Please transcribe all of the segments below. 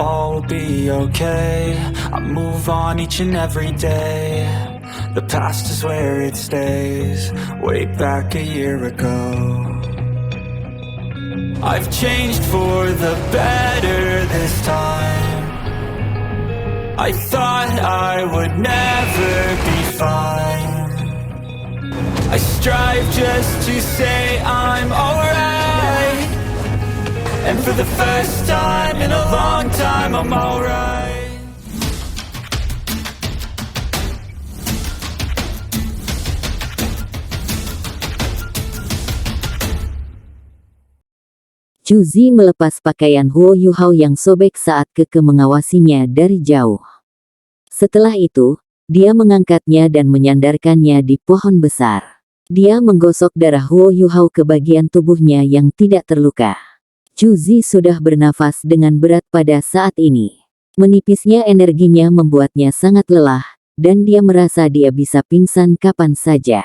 all will be okay. I move on each and every day. The past is where it stays. Way back a year ago, I've changed for the better this time. I thought I would never be fine. I strive just to say I'm alright, and for the first time in a long time I'm alright. Chu Zi melepas pakaian Huo Yuhao yang sobek saat Keke mengawasinya dari jauh. Setelah itu, dia mengangkatnya dan menyandarkannya di pohon besar. Dia menggosok darah Huo Yuhao ke bagian tubuhnya yang tidak terluka. Chu Zi sudah bernafas dengan berat pada saat ini. Menipisnya energinya membuatnya sangat lelah, dan dia merasa dia bisa pingsan kapan saja.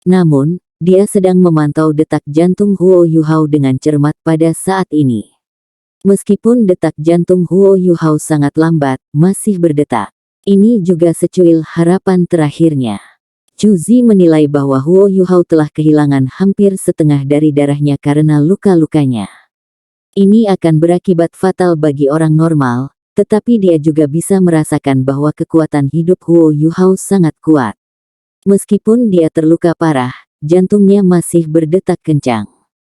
Namun, dia sedang memantau detak jantung Huo Yuhao dengan cermat pada saat ini. Meskipun detak jantung Huo Yuhao sangat lambat, masih berdetak. Ini juga secuil harapan terakhirnya. Chu Zi menilai bahwa Huo Yuhao telah kehilangan hampir setengah dari darahnya karena luka-lukanya. Ini akan berakibat fatal bagi orang normal, tetapi dia juga bisa merasakan bahwa kekuatan hidup Huo Yuhao sangat kuat. Meskipun dia terluka parah, jantungnya masih berdetak kencang.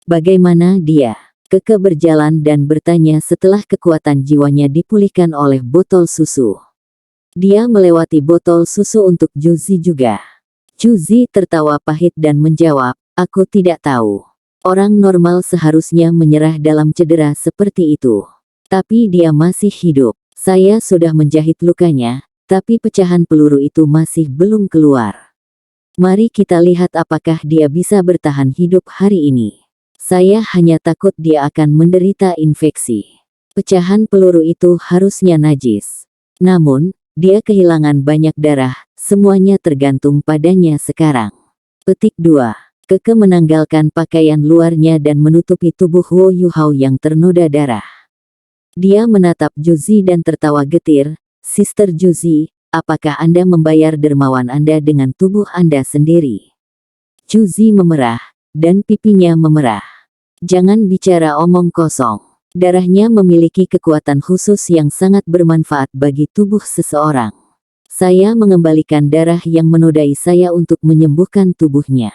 Bagaimana dia? Keke berjalan dan bertanya setelah kekuatan jiwanya dipulihkan oleh botol susu. Dia melewati botol susu untuk Chu Zi juga. Chu Zi tertawa pahit dan menjawab, "Aku tidak tahu. Orang normal seharusnya menyerah dalam cedera seperti itu. Tapi dia masih hidup. Saya sudah menjahit lukanya, tapi pecahan peluru itu masih belum keluar. Mari kita lihat apakah dia bisa bertahan hidup hari ini. Saya hanya takut dia akan menderita infeksi. Pecahan peluru itu harusnya najis. Namun, dia kehilangan banyak darah, semuanya tergantung padanya sekarang." Petik 2. Keke menanggalkan pakaian luarnya dan menutupi tubuh Huo Yuhao yang ternoda darah. Dia menatap Chu Zi dan tertawa getir, "Sister Chu Zi, apakah Anda membayar dermawan Anda dengan tubuh Anda sendiri?" Chu Zi memerah, dan pipinya memerah. "Jangan bicara omong kosong. Darahnya memiliki kekuatan khusus yang sangat bermanfaat bagi tubuh seseorang. Saya mengembalikan darah yang menodai saya untuk menyembuhkan tubuhnya."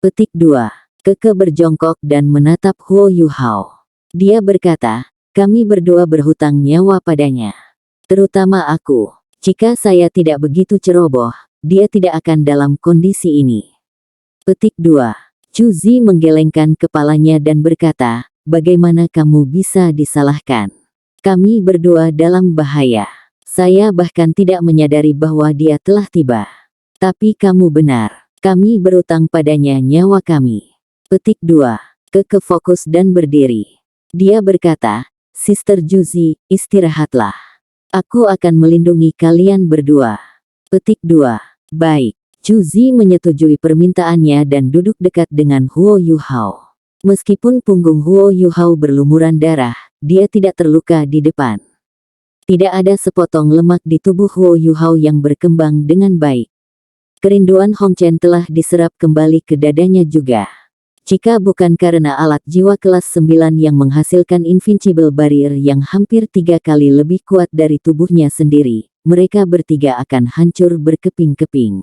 Petik 2. Keke berjongkok dan menatap Huo Yuhao. Dia berkata, "Kami berdua berhutang nyawa padanya. Terutama aku. Jika saya tidak begitu ceroboh, dia tidak akan dalam kondisi ini." Petik 2. Chu Zi menggelengkan kepalanya dan berkata, "Bagaimana kamu bisa disalahkan? Kami berdua dalam bahaya. Saya bahkan tidak menyadari bahwa dia telah tiba. Tapi kamu benar. Kami berutang padanya nyawa kami." Petik 2. Keke fokus dan berdiri. Dia berkata, "Sister Chu Zi, istirahatlah. Aku akan melindungi kalian berdua." Petik 2. Baik. Chu Zi menyetujui permintaannya dan duduk dekat dengan Huo Yuhao. Meskipun punggung Huo Yuhao berlumuran darah, dia tidak terluka di depan. Tidak ada sepotong lemak di tubuh Huo Yuhao yang berkembang dengan baik. Kerinduan Hong Chen telah diserap kembali ke dadanya juga. Jika bukan karena alat jiwa kelas 9 yang menghasilkan Invincible Barrier yang hampir 3 kali lebih kuat dari tubuhnya sendiri, mereka bertiga akan hancur berkeping-keping.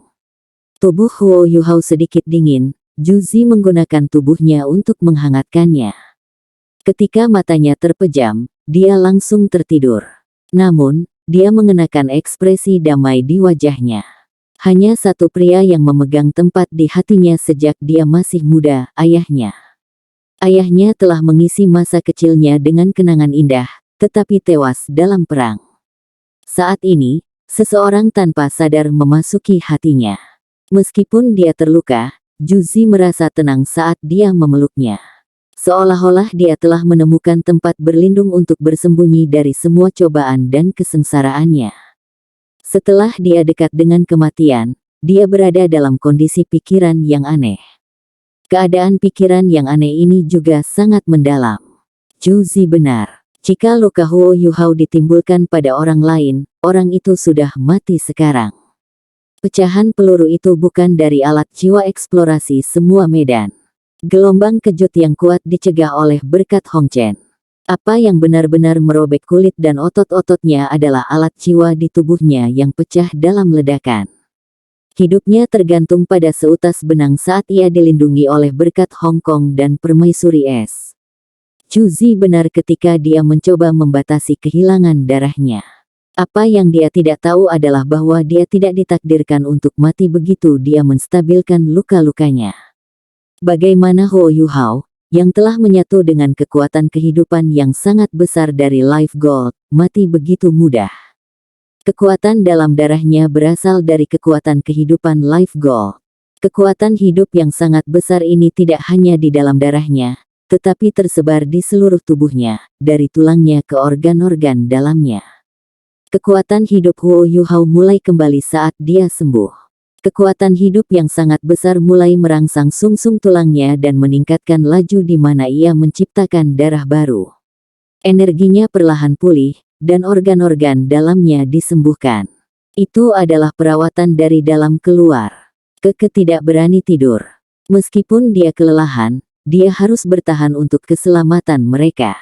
Tubuh Huo Yuhao sedikit dingin, Chu Zi menggunakan tubuhnya untuk menghangatkannya. Ketika matanya terpejam, dia langsung tertidur. Namun, dia mengenakan ekspresi damai di wajahnya. Hanya satu pria yang memegang tempat di hatinya sejak dia masih muda, ayahnya. Ayahnya telah mengisi masa kecilnya dengan kenangan indah, tetapi tewas dalam perang. Saat ini, seseorang tanpa sadar memasuki hatinya. Meskipun dia terluka, Chu Zi merasa tenang saat dia memeluknya. Seolah-olah dia telah menemukan tempat berlindung untuk bersembunyi dari semua cobaan dan kesengsaraannya. Setelah dia dekat dengan kematian, dia berada dalam kondisi pikiran yang aneh. Keadaan pikiran yang aneh ini juga sangat mendalam. Chu Zi benar. Jika luka Huo Yuhao ditimbulkan pada orang lain, orang itu sudah mati sekarang. Pecahan peluru itu bukan dari alat jiwa eksplorasi semua medan. Gelombang kejut yang kuat dicegah oleh berkat Hong Chen. Apa yang benar-benar merobek kulit dan otot-ototnya adalah alat jiwa di tubuhnya yang pecah dalam ledakan. Hidupnya tergantung pada seutas benang saat ia dilindungi oleh berkat Hong Kong dan permaisuri es. Chu Zi benar ketika dia mencoba membatasi kehilangan darahnya. Apa yang dia tidak tahu adalah bahwa dia tidak ditakdirkan untuk mati begitu dia menstabilkan luka-lukanya. Bagaimana Huo Yuhao, yang telah menyatu dengan kekuatan kehidupan yang sangat besar dari Life Gold, mati begitu mudah. Kekuatan dalam darahnya berasal dari kekuatan kehidupan Life Gold. Kekuatan hidup yang sangat besar ini tidak hanya di dalam darahnya, tetapi tersebar di seluruh tubuhnya, dari tulangnya ke organ-organ dalamnya. Kekuatan hidup Huo Yuhao mulai kembali saat dia sembuh. Kekuatan hidup yang sangat besar mulai merangsang sumsum tulangnya dan meningkatkan laju di mana ia menciptakan darah baru. Energinya perlahan pulih, dan organ-organ dalamnya disembuhkan. Itu adalah perawatan dari dalam keluar. Keke tidak berani tidur. Meskipun dia kelelahan, dia harus bertahan untuk keselamatan mereka.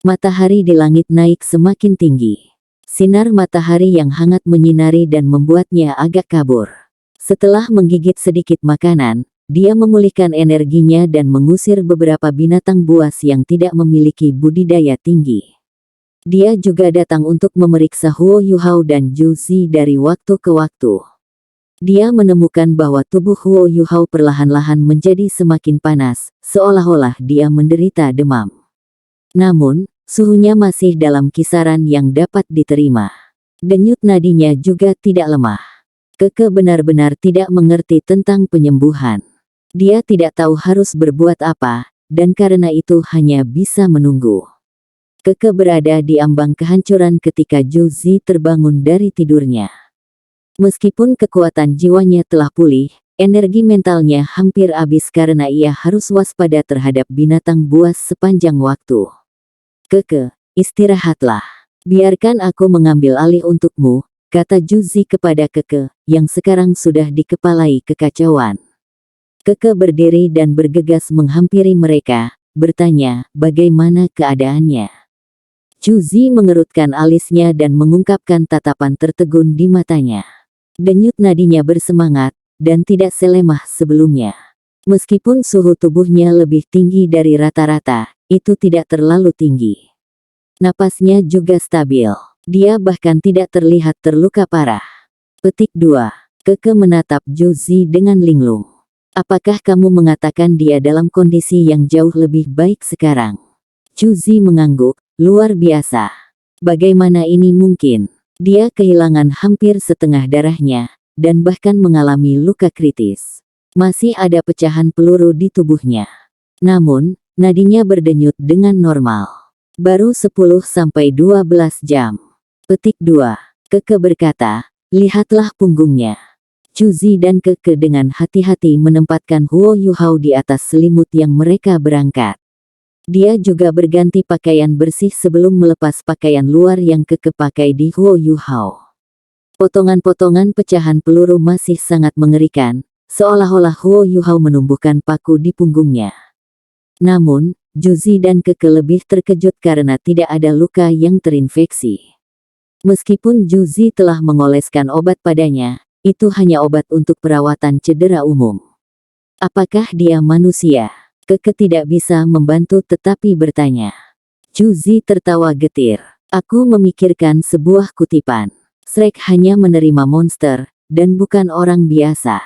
Matahari di langit naik semakin tinggi. Sinar matahari yang hangat menyinari dan membuatnya agak kabur. Setelah menggigit sedikit makanan, dia memulihkan energinya dan mengusir beberapa binatang buas yang tidak memiliki budidaya tinggi. Dia juga datang untuk memeriksa Huo Yuhao dan Zhu Zi dari waktu ke waktu. Dia menemukan bahwa tubuh Huo Yuhao perlahan-lahan menjadi semakin panas, seolah-olah dia menderita demam. Namun, suhunya masih dalam kisaran yang dapat diterima. Denyut nadinya juga tidak lemah. Keke benar-benar tidak mengerti tentang penyembuhan. Dia tidak tahu harus berbuat apa, dan karena itu hanya bisa menunggu. Keke berada di ambang kehancuran ketika Zhu Zi terbangun dari tidurnya. Meskipun kekuatan jiwanya telah pulih, energi mentalnya hampir habis karena ia harus waspada terhadap binatang buas sepanjang waktu. Keke, istirahatlah. Biarkan aku mengambil alih untukmu, kata Zhu Zi kepada Keke, yang sekarang sudah dikepalai kekacauan. Keke berdiri dan bergegas menghampiri mereka, bertanya, bagaimana keadaannya? Zhu Zi mengerutkan alisnya dan mengungkapkan tatapan tertegun di matanya. Denyut nadinya bersemangat, dan tidak selemah sebelumnya. Meskipun suhu tubuhnya lebih tinggi dari rata-rata, itu tidak terlalu tinggi. Napasnya juga stabil. Dia bahkan tidak terlihat terluka parah. Petik 2. Keke menatap Zhu Zi dengan linglung. Apakah kamu mengatakan dia dalam kondisi yang jauh lebih baik sekarang? Zhu Zi mengangguk, luar biasa. Bagaimana ini mungkin? Dia kehilangan hampir setengah darahnya, dan bahkan mengalami luka kritis. Masih ada pecahan peluru di tubuhnya. Namun, nadinya berdenyut dengan normal. Baru 10-12 jam. Petik 2. Keke berkata, lihatlah punggungnya. Zhu Zi dan Keke dengan hati-hati menempatkan Huo Yuhao di atas selimut yang mereka berangkat. Dia juga berganti pakaian bersih sebelum melepas pakaian luar yang Keke pakai di Huo Yuhao. Potongan-potongan pecahan peluru masih sangat mengerikan, seolah-olah Huo Yuhao menumbuhkan paku di punggungnya. Namun, Zhu Zi dan Keke lebih terkejut karena tidak ada luka yang terinfeksi. Meskipun Zhu Zi telah mengoleskan obat padanya, itu hanya obat untuk perawatan cedera umum. Apakah dia manusia? Keke tidak bisa membantu tetapi bertanya. Zhu Zi tertawa getir. Aku memikirkan sebuah kutipan. Shrek hanya menerima monster, dan bukan orang biasa.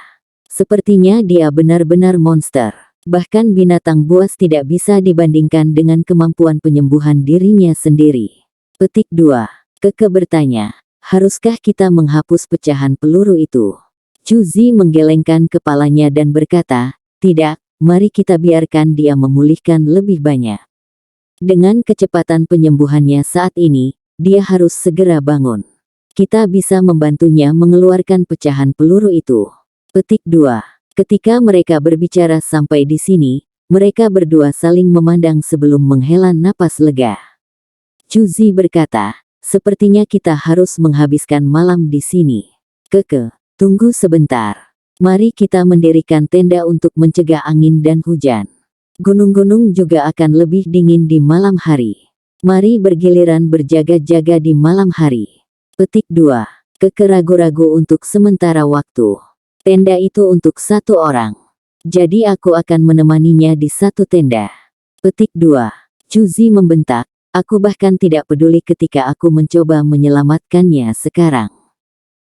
Sepertinya dia benar-benar monster. Bahkan binatang buas tidak bisa dibandingkan dengan kemampuan penyembuhan dirinya sendiri. Petik 2. Keke bertanya, haruskah kita menghapus pecahan peluru itu? Zhu Zi menggelengkan kepalanya dan berkata, tidak. Mari kita biarkan dia memulihkan lebih banyak. Dengan kecepatan penyembuhannya saat ini, dia harus segera bangun. Kita bisa membantunya mengeluarkan pecahan peluru itu. Petik 2. Ketika mereka berbicara sampai di sini, mereka berdua saling memandang sebelum menghela napas lega. Chuzi berkata, sepertinya kita harus menghabiskan malam di sini. Keke, tunggu sebentar. Mari kita mendirikan tenda untuk mencegah angin dan hujan. Gunung-gunung juga akan lebih dingin di malam hari. Mari bergiliran berjaga-jaga di malam hari. Petik 2. Keke ragu-ragu untuk sementara waktu. Tenda itu untuk satu orang. Jadi aku akan menemaninya di satu tenda. Petik 2. Chuzi membentak, aku bahkan tidak peduli ketika aku mencoba menyelamatkannya sekarang.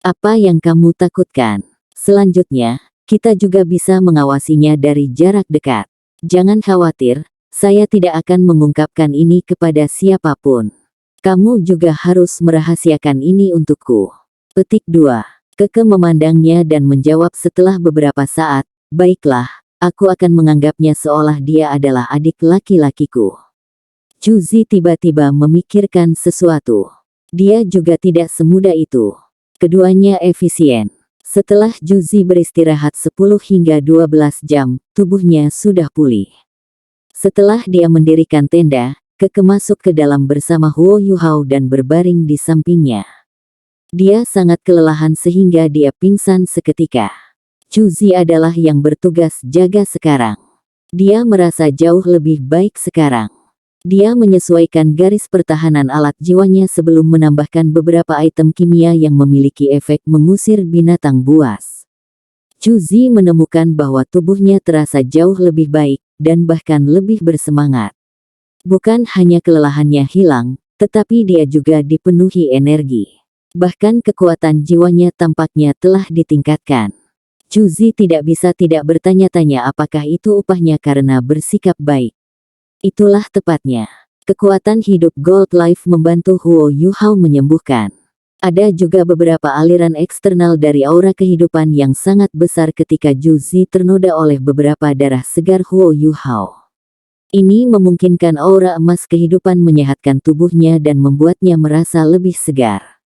Apa yang kamu takutkan? Selanjutnya, kita juga bisa mengawasinya dari jarak dekat. Jangan khawatir, saya tidak akan mengungkapkan ini kepada siapapun. Kamu juga harus merahasiakan ini untukku. Petik 2. Keke memandangnya dan menjawab setelah beberapa saat, baiklah, aku akan menganggapnya seolah dia adalah adik laki-lakiku. Chuzi tiba-tiba memikirkan sesuatu. Dia juga tidak semudah itu. Keduanya efisien. Setelah Chuzi beristirahat 10 hingga 12 jam, tubuhnya sudah pulih. Setelah dia mendirikan tenda, Keke masuk ke dalam bersama Huo Yuhao dan berbaring di sampingnya. Dia sangat kelelahan sehingga dia pingsan seketika. Chuzi adalah yang bertugas jaga sekarang. Dia merasa jauh lebih baik sekarang. Dia menyesuaikan garis pertahanan alat jiwanya sebelum menambahkan beberapa item kimia yang memiliki efek mengusir binatang buas. Chuzi menemukan bahwa tubuhnya terasa jauh lebih baik, dan bahkan lebih bersemangat. Bukan hanya kelelahannya hilang, tetapi dia juga dipenuhi energi. Bahkan kekuatan jiwanya tampaknya telah ditingkatkan. Chuzi tidak bisa tidak bertanya-tanya apakah itu upahnya karena bersikap baik. Itulah tepatnya. Kekuatan hidup Gold Life membantu Huo Yuhao menyembuhkan. Ada juga beberapa aliran eksternal dari aura kehidupan yang sangat besar ketika Chuzi ternoda oleh beberapa darah segar Huo Yuhao. Ini memungkinkan aura emas kehidupan menyehatkan tubuhnya dan membuatnya merasa lebih segar.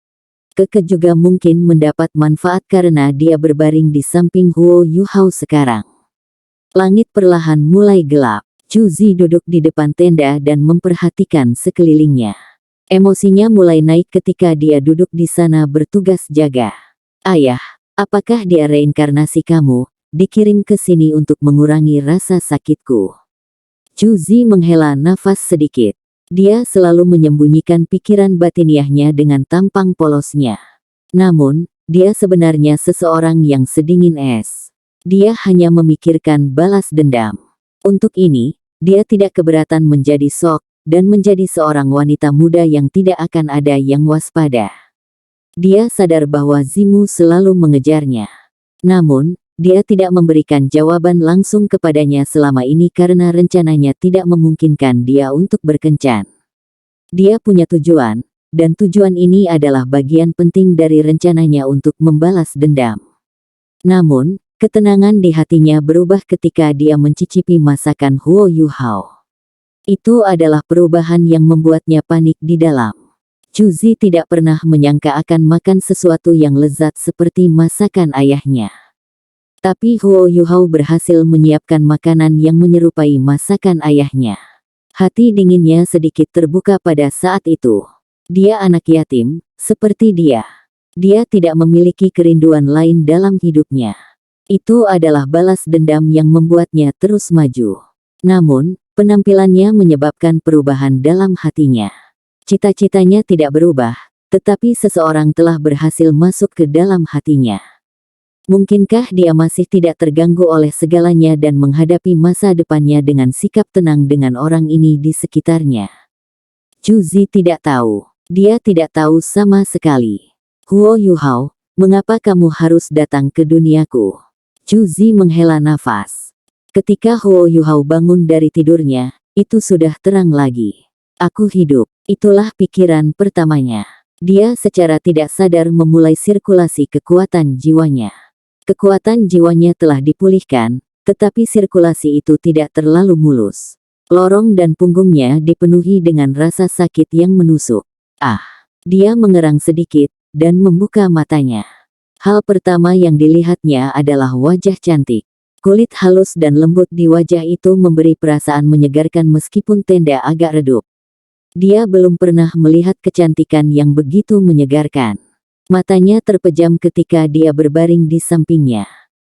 Keke juga mungkin mendapat manfaat karena dia berbaring di samping Huo Yuhao sekarang. Langit perlahan mulai gelap. Chuzi duduk di depan tenda dan memperhatikan sekelilingnya. Emosinya mulai naik ketika dia duduk di sana bertugas jaga. Ayah, apakah dia reinkarnasi kamu, dikirim ke sini untuk mengurangi rasa sakitku? Chuzi menghela nafas sedikit. Dia selalu menyembunyikan pikiran batiniahnya dengan tampang polosnya. Namun, dia sebenarnya seseorang yang sedingin es. Dia hanya memikirkan balas dendam. Untuk ini, dia tidak keberatan menjadi sok, dan menjadi seorang wanita muda yang tidak akan ada yang waspada. Dia sadar bahwa Zimu selalu mengejarnya. Namun, dia tidak memberikan jawaban langsung kepadanya selama ini karena rencananya tidak memungkinkan dia untuk berkencan. Dia punya tujuan, dan tujuan ini adalah bagian penting dari rencananya untuk membalas dendam. Namun, ketenangan di hatinya berubah ketika dia mencicipi masakan Huo Yuhao. Itu adalah perubahan yang membuatnya panik di dalam. Chuzi tidak pernah menyangka akan makan sesuatu yang lezat seperti masakan ayahnya. Tapi Huo Yuhao berhasil menyiapkan makanan yang menyerupai masakan ayahnya. Hati dinginnya sedikit terbuka pada saat itu. Dia anak yatim, seperti dia. Dia tidak memiliki kerinduan lain dalam hidupnya. Itu adalah balas dendam yang membuatnya terus maju. Namun, penampilannya menyebabkan perubahan dalam hatinya. Cita-citanya tidak berubah, tetapi seseorang telah berhasil masuk ke dalam hatinya. Mungkinkah dia masih tidak terganggu oleh segalanya dan menghadapi masa depannya dengan sikap tenang dengan orang ini di sekitarnya? Chuzi tidak tahu. Dia tidak tahu sama sekali. Huo Yuhao, mengapa kamu harus datang ke duniaku? Chuzi menghela nafas. Ketika Huo Yuhao bangun dari tidurnya, itu sudah terang lagi. Aku hidup. Itulah pikiran pertamanya. Dia secara tidak sadar memulai sirkulasi kekuatan jiwanya. Kekuatan jiwanya telah dipulihkan, tetapi sirkulasi itu tidak terlalu mulus. Lorong dan punggungnya dipenuhi dengan rasa sakit yang menusuk. Dia mengerang sedikit, dan membuka matanya. Hal pertama yang dilihatnya adalah wajah cantik. Kulit halus dan lembut di wajah itu memberi perasaan menyegarkan meskipun tenda agak redup. Dia belum pernah melihat kecantikan yang begitu menyegarkan. Matanya terpejam ketika dia berbaring di sampingnya.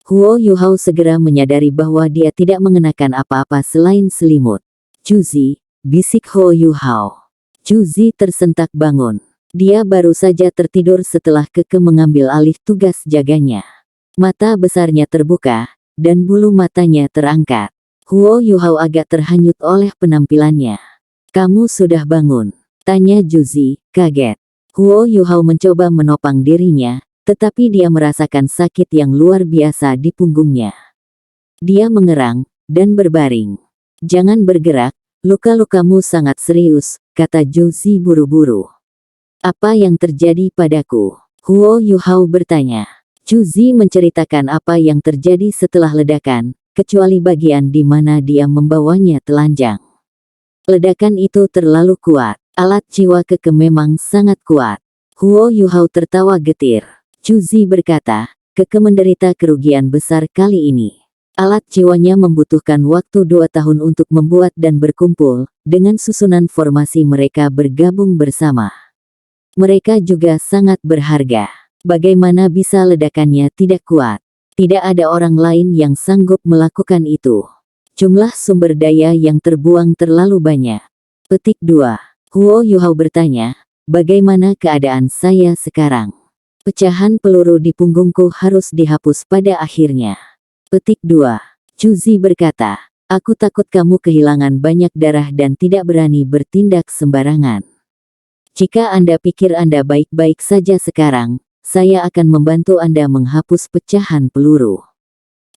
Huo Yuhao segera menyadari bahwa dia tidak mengenakan apa-apa selain selimut. "Cuzi," bisik Huo Yuhao. Cuzi tersentak bangun. Dia baru saja tertidur setelah Keke mengambil alih tugas jaganya. Mata besarnya terbuka, dan bulu matanya terangkat. Huo Yuhao agak terhanyut oleh penampilannya. "Kamu sudah bangun?" tanya Cuzi, kaget. Huo Yuhao mencoba menopang dirinya, tetapi dia merasakan sakit yang luar biasa di punggungnya. Dia mengerang, dan berbaring. "Jangan bergerak, luka-lukamu sangat serius," kata Cuzi buru-buru. "Apa yang terjadi padaku?" Huo Yuhao bertanya. Cuzi menceritakan apa yang terjadi setelah ledakan, kecuali bagian di mana dia membawanya telanjang. Ledakan itu terlalu kuat. Alat jiwa Keke memang sangat kuat. Huo Yuhao tertawa getir. Cuzi berkata, "Keke menderita kerugian besar kali ini. Alat jiwanya membutuhkan waktu 2 tahun untuk membuat dan berkumpul, dengan susunan formasi mereka bergabung bersama. Mereka juga sangat berharga. Bagaimana bisa ledakannya tidak kuat? Tidak ada orang lain yang sanggup melakukan itu. Jumlah sumber daya yang terbuang terlalu banyak." Petik 2. Huo Yuhao bertanya, "Bagaimana keadaan saya sekarang?" "Pecahan peluru di punggungku harus dihapus pada akhirnya." Petik 2. Cuzi berkata, "Aku takut kamu kehilangan banyak darah dan tidak berani bertindak sembarangan. Jika Anda pikir Anda baik-baik saja sekarang, saya akan membantu Anda menghapus pecahan peluru.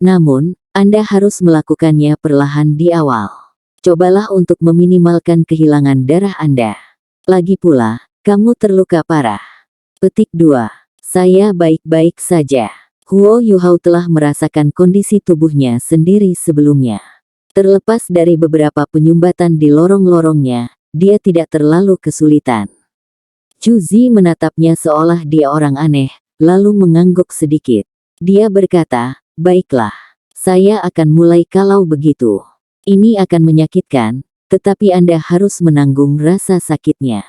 Namun, Anda harus melakukannya perlahan di awal. Cobalah untuk meminimalkan kehilangan darah Anda. Lagi pula, kamu terluka parah." Petik 2. "Saya baik-baik saja." Huo Yuhao telah merasakan kondisi tubuhnya sendiri sebelumnya. Terlepas dari beberapa penyumbatan di lorong-lorongnya, dia tidak terlalu kesulitan. Cuzi menatapnya seolah dia orang aneh, lalu mengangguk sedikit. Dia berkata, "Baiklah. Saya akan mulai kalau begitu. Ini akan menyakitkan, tetapi Anda harus menanggung rasa sakitnya."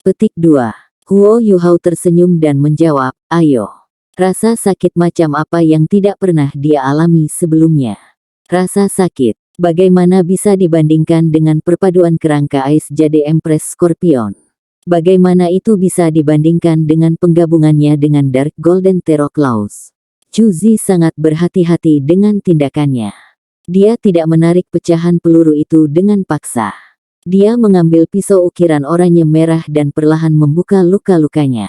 Petik 2. Huo Yuhao tersenyum dan menjawab, "Ayo." Rasa sakit macam apa yang tidak pernah dia alami sebelumnya? Rasa sakit, bagaimana bisa dibandingkan dengan perpaduan kerangka Ice Jade Empress Scorpion? Bagaimana itu bisa dibandingkan dengan penggabungannya dengan Dark Golden Terror Claws? Cuzi sangat berhati-hati dengan tindakannya. Dia tidak menarik pecahan peluru itu dengan paksa. Dia mengambil pisau ukiran oranye merah dan perlahan membuka luka-lukanya.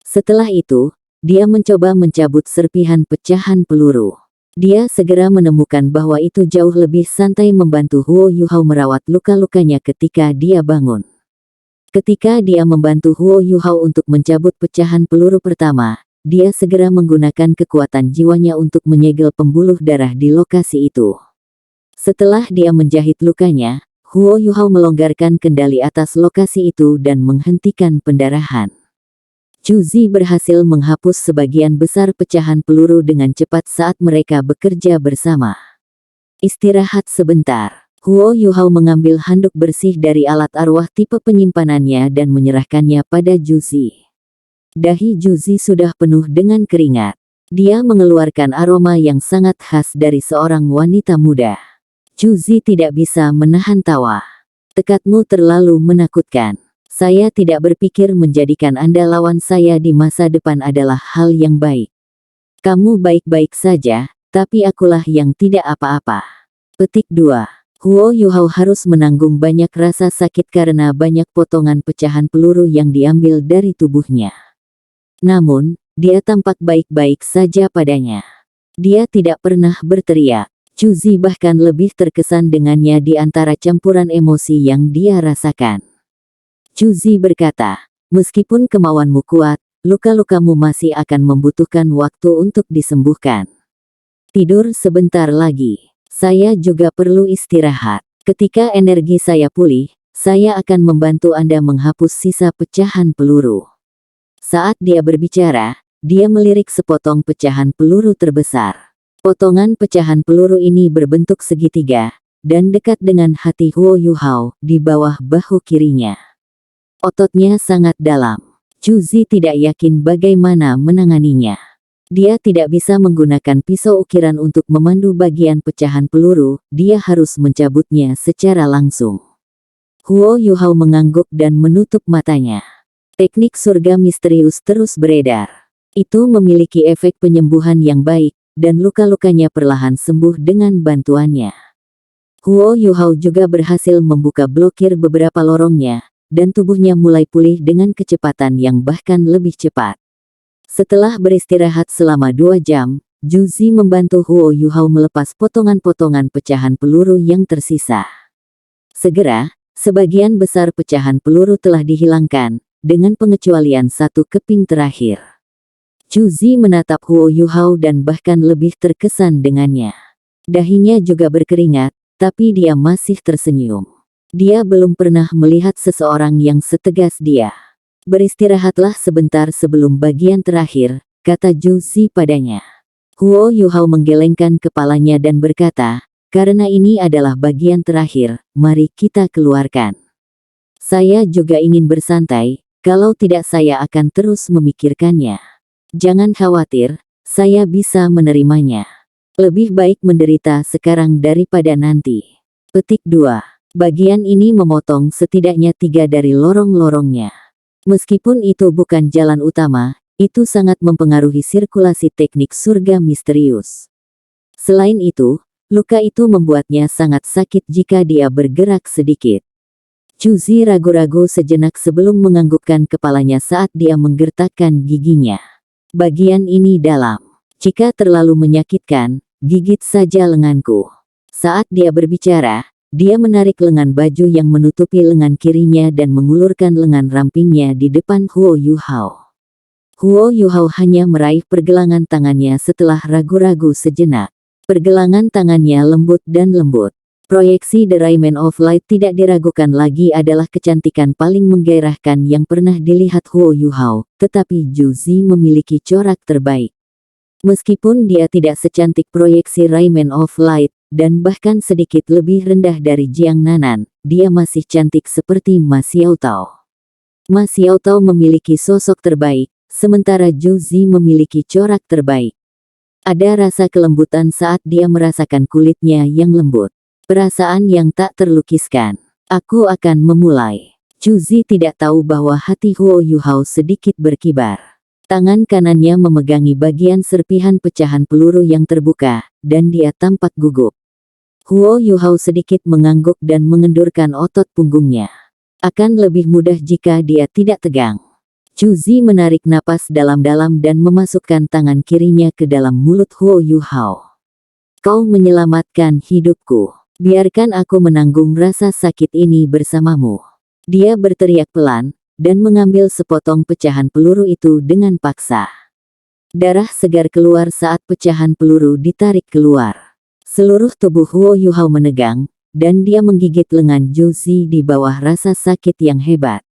Setelah itu, dia mencoba mencabut serpihan pecahan peluru. Dia segera menemukan bahwa itu jauh lebih santai membantu Huo Yuhao merawat luka-lukanya ketika dia bangun. Ketika dia membantu Huo Yuhao untuk mencabut pecahan peluru pertama, dia segera menggunakan kekuatan jiwanya untuk menyegel pembuluh darah di lokasi itu. Setelah dia menjahit lukanya, Huo Yuhao melonggarkan kendali atas lokasi itu dan menghentikan pendarahan. Cuzi berhasil menghapus sebagian besar pecahan peluru dengan cepat saat mereka bekerja bersama. Istirahat sebentar. Huo Yuhao mengambil handuk bersih dari alat arwah tipe penyimpanannya dan menyerahkannya pada Cuzi. Dahi Cuzi sudah penuh dengan keringat. Dia mengeluarkan aroma yang sangat khas dari seorang wanita muda. Cuzi tidak bisa menahan tawa. "Tekadmu terlalu menakutkan. Saya tidak berpikir menjadikan Anda lawan saya di masa depan adalah hal yang baik. Kamu baik-baik saja, tapi akulah yang tidak apa-apa." Petik 2. Huo Yuhao harus menanggung banyak rasa sakit karena banyak potongan pecahan peluru yang diambil dari tubuhnya. Namun, dia tampak baik-baik saja padanya. Dia tidak pernah berteriak. Cuzi bahkan lebih terkesan dengannya di antara campuran emosi yang dia rasakan. Cuzi berkata, "Meskipun kemauanmu kuat, luka-lukamu masih akan membutuhkan waktu untuk disembuhkan. Tidur sebentar lagi. Saya juga perlu istirahat. Ketika energi saya pulih, saya akan membantu Anda menghapus sisa pecahan peluru." Saat dia berbicara, dia melirik sepotong pecahan peluru terbesar. Potongan pecahan peluru ini berbentuk segitiga, dan dekat dengan hati Huo Yuhao, di bawah bahu kirinya. Ototnya sangat dalam. Zhu Zi tidak yakin bagaimana menanganinya. Dia tidak bisa menggunakan pisau ukiran untuk memandu bagian pecahan peluru, dia harus mencabutnya secara langsung. Huo Yuhao mengangguk dan menutup matanya. Teknik surga misterius terus beredar. Itu memiliki efek penyembuhan yang baik, dan luka-lukanya perlahan sembuh dengan bantuannya. Huo Yuhao juga berhasil membuka blokir beberapa lorongnya, dan tubuhnya mulai pulih dengan kecepatan yang bahkan lebih cepat. Setelah beristirahat selama 2 jam, Zhu Zi membantu Huo Yuhao melepas potongan-potongan pecahan peluru yang tersisa. Segera, sebagian besar pecahan peluru telah dihilangkan, dengan pengecualian satu keping terakhir. Zhu Zi menatap Huo Yuhao dan bahkan lebih terkesan dengannya. Dahinya juga berkeringat, tapi dia masih tersenyum. Dia belum pernah melihat seseorang yang setegas dia. Beristirahatlah sebentar sebelum bagian terakhir, kata Zhu Zi padanya. Huo Yuhao menggelengkan kepalanya dan berkata, karena ini adalah bagian terakhir, mari kita keluarkan. Saya juga ingin bersantai, kalau tidak saya akan terus memikirkannya. Jangan khawatir, saya bisa menerimanya. Lebih baik menderita sekarang daripada nanti. Petik 2. Bagian ini memotong setidaknya 3 dari lorong-lorongnya. Meskipun itu bukan jalan utama, itu sangat mempengaruhi sirkulasi teknik surga misterius. Selain itu, luka itu membuatnya sangat sakit jika dia bergerak sedikit. Zhu Zi ragu-ragu sejenak sebelum menganggukkan kepalanya saat dia menggertakkan giginya. Bagian ini dalam. Jika terlalu menyakitkan, gigit saja lenganku. Saat dia berbicara, dia menarik lengan baju yang menutupi lengan kirinya dan mengulurkan lengan rampingnya di depan Huo Yuhao. Huo Yuhao hanya meraih pergelangan tangannya setelah ragu-ragu sejenak. Pergelangan tangannya lembut dan lembut. Proyeksi The Rayman of Light tidak diragukan lagi adalah kecantikan paling menggairahkan yang pernah dilihat Huo Yuhao, tetapi Zhu Zi memiliki corak terbaik. Meskipun dia tidak secantik proyeksi Rayman of Light, dan bahkan sedikit lebih rendah dari Jiang Nanan, dia masih cantik seperti Ma Xiaotao. Ma Xiaotao memiliki sosok terbaik, sementara Zhu Zi memiliki corak terbaik. Ada rasa kelembutan saat dia merasakan kulitnya yang lembut. Perasaan yang tak terlukiskan. Aku akan memulai. Zhu Zi tidak tahu bahwa hati Huo Yuhao sedikit berkibar. Tangan kanannya memegangi bagian serpihan pecahan peluru yang terbuka, dan dia tampak gugup. Huo Yuhao sedikit mengangguk dan mengendurkan otot punggungnya. Akan lebih mudah jika dia tidak tegang. Zhu Zi menarik napas dalam-dalam dan memasukkan tangan kirinya ke dalam mulut Huo Yuhao. Kau menyelamatkan hidupku. Biarkan aku menanggung rasa sakit ini bersamamu. Dia berteriak pelan, dan mengambil sepotong pecahan peluru itu dengan paksa. Darah segar keluar saat pecahan peluru ditarik keluar. Seluruh tubuh Huo Yuhao menegang, dan dia menggigit lengan Zhu Zi di bawah rasa sakit yang hebat.